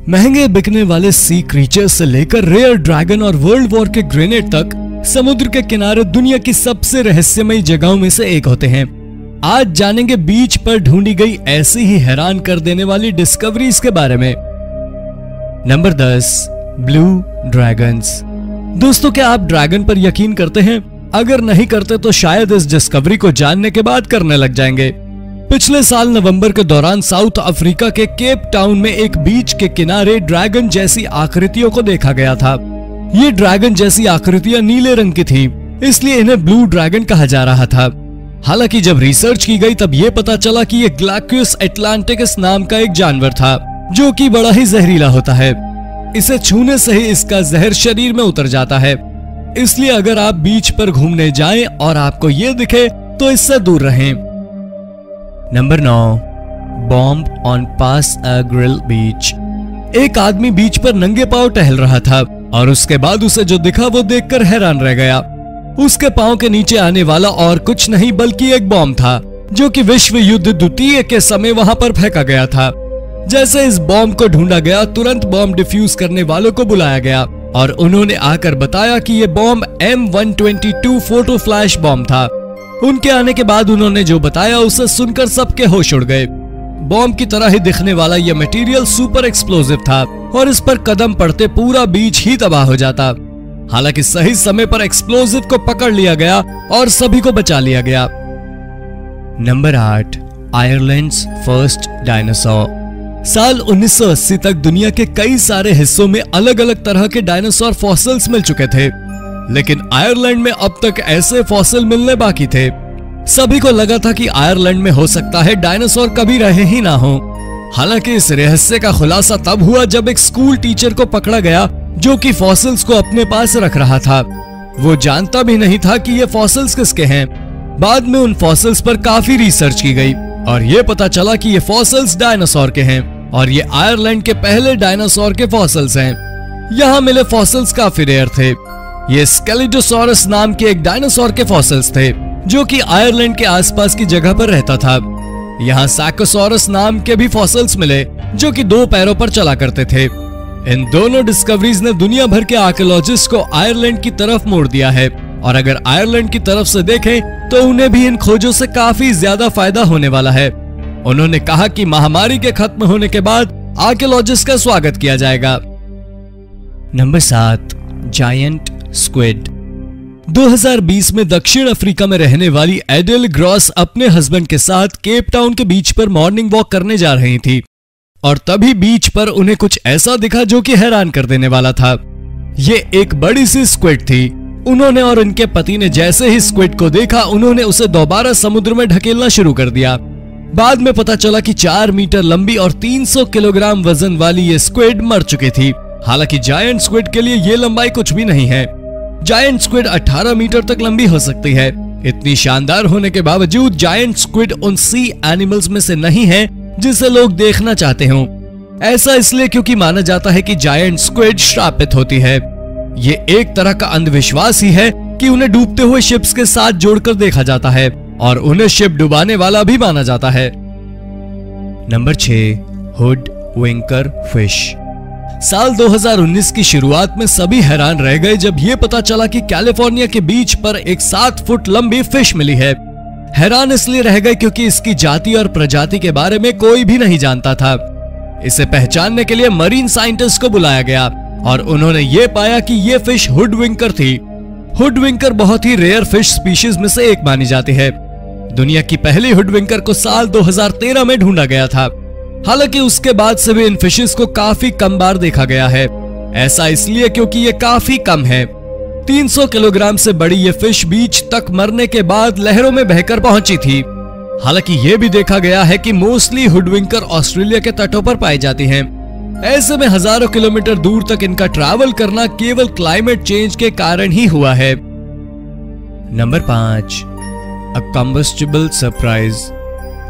महंगे बिकने वाले सी क्रीचर्स से लेकर रेयर ड्रैगन और वर्ल्ड वॉर के ग्रेनेड तक समुद्र के किनारे दुनिया की सबसे रहस्यमयी जगहों में से एक होते हैं। आज जानेंगे बीच पर ढूंढी गई ऐसी ही हैरान कर देने वाली डिस्कवरीज के बारे में। Number 10, blue dragons. दोस्तों, क्या आप ड्रैगन पर यकीन करते हैं? अगर नहीं करते तो शायद इस डिस्कवरी को जानने के बाद करने लग जाएंगे। पिछले साल नवंबर के दौरान साउथ अफ्रीका के केप टाउन में एक बीच के किनारे ड्रैगन जैसी आकृतियों को देखा गया था। ये ड्रैगन जैसी आकृतियां नीले रंग की थी, इसलिए इन्हें ब्लू ड्रैगन कहा जा रहा था। हालांकि जब रिसर्च की गई तब ये पता चला कि ये ग्लैक्यूस एटलांटिकस नाम का एक जानवर था, जो कि बड़ा ही जहरीला होता है। इसे छूने से ही इसका जहर शरीर में उतर जाता है। इसलिए अगर आप बीच पर घूमने जाएं और आपको ये दिखे तो इससे दूर रहें। Number 9, bomb on pass a grill beach. एक आदमी बीच पर नंगे पांव टहल रहा था और उसके बाद उसे जो दिखा वो देखकर हैरान रह गया। उसके पांव के नीचे आने वाला और कुछ नहीं बल्कि एक बॉम्ब था, जो कि विश्व युद्ध द्वितीय के समय वहां पर फेंका गया था। जैसे इस बॉम्ब को ढूंढा गया, तुरंत बॉम्ब डिफ्यूज करने वालों को बुलाया गया और उन्होंने आकर बताया कि ये bomb M122 photo flash bomb था। उनके आने के बाद उन्होंने जो बताया उसे सुनकर सबके होश उड़ गए। बॉम्ब की तरह ही दिखने वाला यह मटेरियल सुपर एक्सप्लोसिव था और इस पर कदम पड़ते पूरा बीच ही तबाह हो जाता। हालांकि सही समय पर एक्सप्लोसिव को पकड़ लिया गया और सभी को बचा लिया गया। Number 8, Ireland's first dinosaur. साल 1980 तक दुनिया के कई सारे हिस्सों में अलग अलग तरह के डायनासोर फॉसिल्स मिल चुके थे, लेकिन आयरलैंड में अब तक ऐसे फॉसिल मिलने बाकी थे। सभी को लगा था कि आयरलैंड में हो सकता है डायनासोर कभी रहे ही ना हो। हालांकि इस रहस्य का खुलासा तब हुआ जब एक स्कूल टीचर को पकड़ा गया, जो कि फॉसिल्स को अपने पास रख रहा था। वो जानता भी नहीं था कि ये फॉसिल्स किसके हैं। बाद में उन फॉसिल्स पर काफी रिसर्च की गई और ये पता चला कि ये फॉसिल्स डायनासोर के हैं और ये आयरलैंड के पहले डायनासोर के फॉसिल्स हैं। यहाँ मिले फॉसिल्स काफी रेयर थे। ये स्केलिडोसॉरस नाम के एक डायनासोर के फॉसिल्स थे, जो कि आयरलैंड के आसपास की जगह पर रहता था। यहाँ सैकोसॉरस नाम के भी फॉसिल्स मिले, जो कि 2 पैरों पर चला करते थे। इन दोनों डिस्कवरीज ने दुनिया भर के आर्कियोलॉजिस्ट को आयरलैंड की तरफ मोड़ दिया है और अगर आयरलैंड की तरफ से देखें तो उन्हें भी इन खोजों से काफी ज्यादा फायदा होने वाला है। उन्होंने कहा कि महामारी के खत्म होने के बाद आर्कियोलॉजिस्ट का स्वागत किया जाएगा। Number 7, giant squid. 2020 में दक्षिण अफ्रीका में रहने वाली एडेल ग्रॉस अपने हस्बैंड के साथ केप टाउन के बीच पर मॉर्निंग वॉक करने जा रही थी और तभी बीच पर उन्हें कुछ ऐसा दिखा जो कि हैरान कर देने वाला था। ये एक बड़ी सी स्क्विड थी। उन्होंने और उनके पति ने जैसे ही स्क्विड को देखा, उन्होंने उसे दोबारा समुद्र में ढकेलना शुरू कर दिया। बाद में पता चला कि 4 मीटर लंबी और 300 किलोग्राम वजन वाली ये स्क्विड मर चुकी थी। हालांकि जायंट स्क्विड के लिए ये लंबाई कुछ भी नहीं है। जायंट स्क्विड 18 मीटर तक लंबी हो सकती है। इतनी शानदार होने के बावजूद जायंट स्क्विड उन सी एनिमल्स में से नहीं है जिसे लोग देखना चाहते हों। ऐसा इसलिए क्योंकि माना जाता है कि जायंट स्क्विड श्रापित होती है। ये एक तरह का अंधविश्वास ही है कि उन्हें डूबते हुए शिप्स के साथ जोड़कर देखा जाता है और उन्हें शिप डुबाने वाला भी माना जाता है। Number 6, hood winker fish. साल 2019 की शुरुआत में सभी हैरान रह गए जब ये पता चला कि कैलिफोर्निया के बीच पर एक 7 फुट लंबी फिश मिली है। हैरान इसलिए रह गए क्योंकि इसकी जाति और प्रजाति के बारे में कोई भी नहीं जानता था। इसे पहचानने के लिए मरीन साइंटिस्ट को बुलाया गया और उन्होंने ये पाया कि ये फिश हुडविंकर थी। हुडविंकर बहुत ही रेयर फिश स्पीशीज में से एक मानी जाती है। दुनिया की पहली हुडविंकर को साल 2013 में ढूंढा गया था। हालांकि उसके बाद से भी इन फिशेस को काफी कम बार देखा गया है। ऐसा इसलिए क्योंकि ये काफी कम है। 300 किलोग्राम से बड़ी ये फिश बीच तक मरने के बाद लहरों में बहकर पहुंची थी। हालांकि ये भी देखा गया है कि मोस्टली हुडविंकर ऑस्ट्रेलिया के तटों पर पाई जाती हैं। ऐसे में हजारों किलोमीटर दूर तक इनका ट्रैवल करना केवल क्लाइमेट चेंज के कारण ही हुआ है। नंबर 5, अ कंबस्टिबल सरप्राइज।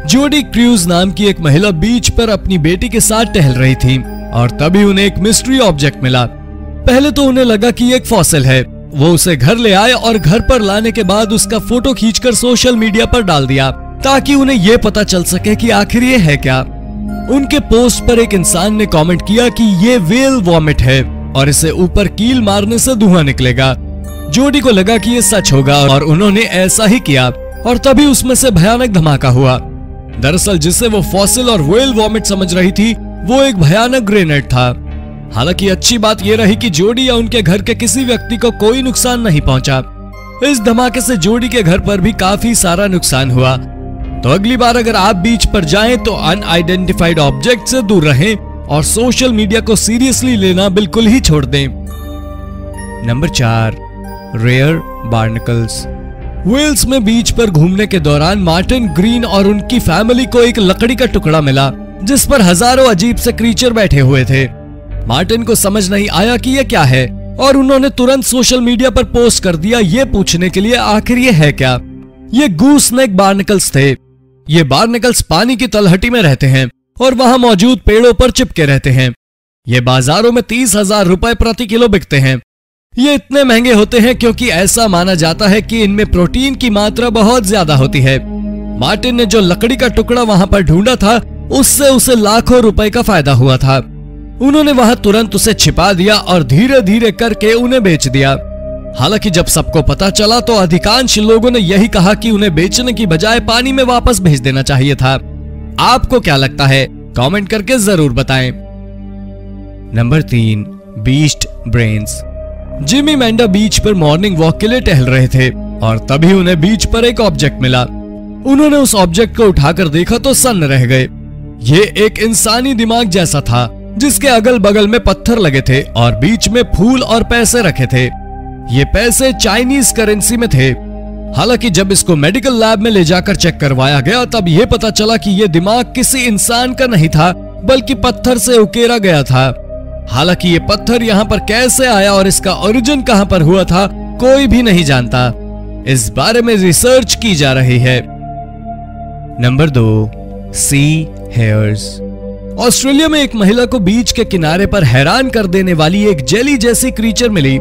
जोडी क्रूज नाम की एक महिला बीच पर अपनी बेटी के साथ टहल रही थी और तभी उन्हें एक मिस्ट्री ऑब्जेक्ट मिला। पहले तो उन्हें लगा कि एक फॉसिल है। वो उसे घर ले आए और घर पर लाने के बाद उसका फोटो खींचकर सोशल मीडिया पर डाल दिया ताकि उन्हें यह पता चल सके कि आखिर ये है क्या। उनके पोस्ट पर एक इंसान ने कमेंट किया कि ये व्हेल वॉमिट है और इसे ऊपर कील मारने से धुआं निकलेगा। जोडी को लगा कि ये सच होगा और उन्होंने ऐसा ही किया और तभी उसमें से भयानक धमाका हुआ। दरअसल जिसे वो फॉसिल और व्हेल वॉमिट समझ रही थी वो एक भयानक ग्रेनेड था। हालांकि अच्छी बात यह रही कि जोडी या उनके घर के किसी व्यक्ति को कोई नुकसान नहीं पहुंचा। इस धमाके से जोडी के घर पर भी काफी सारा नुकसान हुआ। तो अगली बार अगर आप बीच पर जाएं तो अनआइडेंटिफाइड ऑब्जेक्ट से दूर रहें और सोशल मीडिया को सीरियसली लेना बिल्कुल ही छोड़ दें। Number 4, rare बार्नकल्स। वेल्स में बीच पर घूमने के दौरान मार्टिन ग्रीन और उनकी फैमिली को एक लकड़ी का टुकड़ा मिला जिस पर हजारों अजीब से क्रीचर बैठे हुए थे। मार्टिन को समझ नहीं आया कि यह क्या है और उन्होंने तुरंत सोशल मीडिया पर पोस्ट कर दिया ये पूछने के लिए आखिर ये है क्या। ये गूसनेक बार्नकल्स थे। ये बार्नकल्स पानी की तलहटी में रहते हैं और वहां मौजूद पेड़ों पर चिपके रहते हैं। ये बाजारों में 30,000 रुपए प्रति किलो बिकते हैं। ये इतने महंगे होते हैं क्योंकि ऐसा माना जाता है कि इनमें प्रोटीन की मात्रा बहुत ज्यादा होती है। मार्टिन ने जो लकड़ी का टुकड़ा वहां पर ढूंढा था उससे उसे लाखों रुपए का फायदा हुआ था। उन्होंने वहां तुरंत उसे छिपा दिया और धीरे धीरे करके उन्हें बेच दिया। हालांकि जब सबको पता चला तो अधिकांश लोगों ने यही कहा कि उन्हें बेचने की बजाय पानी में वापस भेज देना चाहिए था। आपको क्या लगता है? कमेंट करके जरूर बताएं। Number 3, beast brains. जिमी मेंडा बीच पर मॉर्निंग वॉक के लिए टहल रहे थे और तभी उन्हें बीच पर एक ऑब्जेक्ट मिला। उन्होंने उस ऑब्जेक्ट को उठाकर देखा तो सन्न रह गए। ये एक इंसानी दिमाग जैसा था जिसके अगल बगल में पत्थर लगे थे और बीच में फूल और पैसे रखे थे। ये पैसे चाइनीज करेंसी में थे। हालांकि जब इसको मेडिकल लैब में ले जाकर चेक करवाया गया तब यह पता चला कि यह दिमाग किसी इंसान का नहीं था बल्कि पत्थर से उकेरा गया था। हालांकि ये पत्थर यहाँ पर कैसे आया और इसका ओरिजिन कहाँ पर हुआ था कोई भी नहीं जानता। इस बारे में रिसर्च की जा रही है। नंबर 2, सी हेयर्स। ऑस्ट्रेलिया में एक महिला को बीच के किनारे पर हैरान कर देने वाली एक जेली जैसी क्रीचर मिली।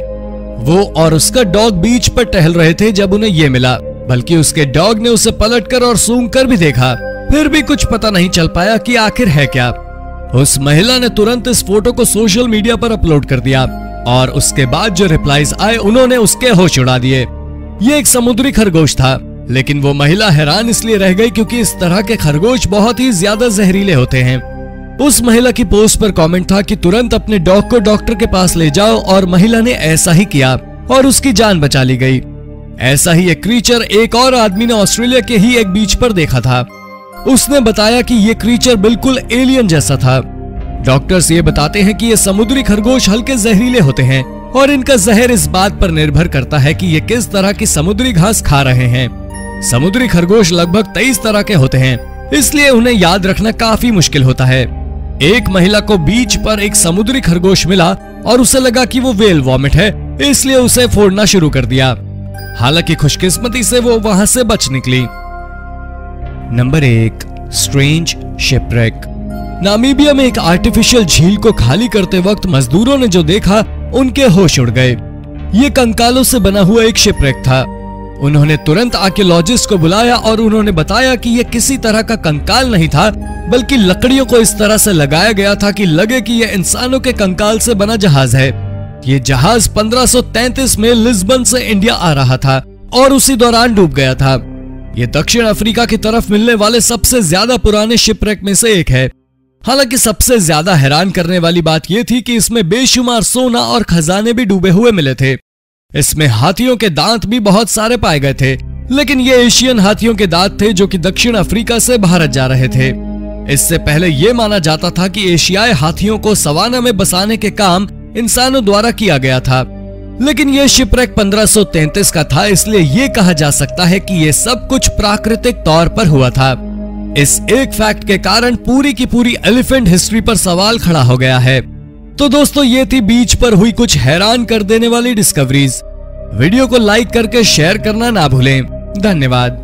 वो और उसका डॉग बीच पर टहल रहे थे जब उन्हें ये मिला, बल्कि उसके डॉग ने उसे पलटकर और सूंघ कर भी देखा, फिर भी कुछ पता नहीं चल पाया कि आखिर है क्या। उस महिला ने तुरंत इस फोटो को सोशल मीडिया पर अपलोड कर दिया और उसके बाद जो रिप्लाईज आए उन्होंने उसके होश उड़ा दिए। ये एक समुद्री खरगोश था, लेकिन वो महिला हैरान इसलिए रह गई क्योंकि इस तरह के खरगोश बहुत ही ज्यादा जहरीले होते हैं। उस महिला की पोस्ट पर कमेंट था कि तुरंत अपने डॉग को डॉक्टर के पास ले जाओ और महिला ने ऐसा ही किया और उसकी जान बचा ली गई। ऐसा ही एक क्रीचर एक और आदमी ने ऑस्ट्रेलिया के ही एक बीच पर देखा था। उसने बताया कि ये क्रीचर बिल्कुल एलियन जैसा था। डॉक्टर्स ये बताते हैं कि ये समुद्री खरगोश हल्के जहरीले होते हैं और इनका जहर इस बात पर निर्भर करता है कि ये किस तरह की समुद्री घास खा रहे हैं। समुद्री खरगोश लगभग 23 तरह के होते हैं, इसलिए उन्हें याद रखना काफी मुश्किल होता है। एक महिला को बीच पर एक समुद्री खरगोश मिला और उसे लगा कि वो व्हेल वॉमिट है, इसलिए उसे फोड़ना शुरू कर दिया। हालांकि खुशकिस्मती से वो वहां से बच निकली। Number 1, strange shipwreck. नामीबिया में एक आर्टिफिशियल झील को खाली करते वक्त मजदूरों ने जो देखा उनके होश उड़ गए। ये कंकालों से बना हुआ एक शिपरेक था। उन्होंने तुरंत आर्कियोलॉजिस्ट को बुलाया और उन्होंने बताया कि यह किसी तरह का कंकाल नहीं था, बल्कि लकड़ियों को इस तरह से लगाया गया था कि लगे कि यह इंसानों के कंकाल से बना जहाज है। ये जहाज 1533 में लिस्बन से इंडिया आ रहा था और उसी दौरान डूब गया था। ये दक्षिण अफ्रीका की तरफ मिलने वाले सबसे ज्यादा पुराने शिपरेक में से एक है। हालांकि सबसे ज्यादा हैरान करने वाली बात यह थी कि इसमें बेशुमार सोना और खजाने भी डूबे हुए मिले थे। इसमें हाथियों के दांत भी बहुत सारे पाए गए थे, लेकिन ये एशियन हाथियों के दांत थे जो कि दक्षिण अफ्रीका से भारत जा रहे थे। इससे पहले यह माना जाता था कि एशियाई हाथियों को सवाना में बसाने के काम इंसानों द्वारा किया गया था, लेकिन यह शिपरेक 1533 का था, इसलिए यह कहा जा सकता है कि यह सब कुछ प्राकृतिक तौर पर हुआ था। इस एक फैक्ट के कारण पूरी की पूरी एलिफेंट हिस्ट्री पर सवाल खड़ा हो गया है। तो दोस्तों, ये थी बीच पर हुई कुछ हैरान कर देने वाली डिस्कवरीज। वीडियो को लाइक करके शेयर करना ना भूलें। धन्यवाद।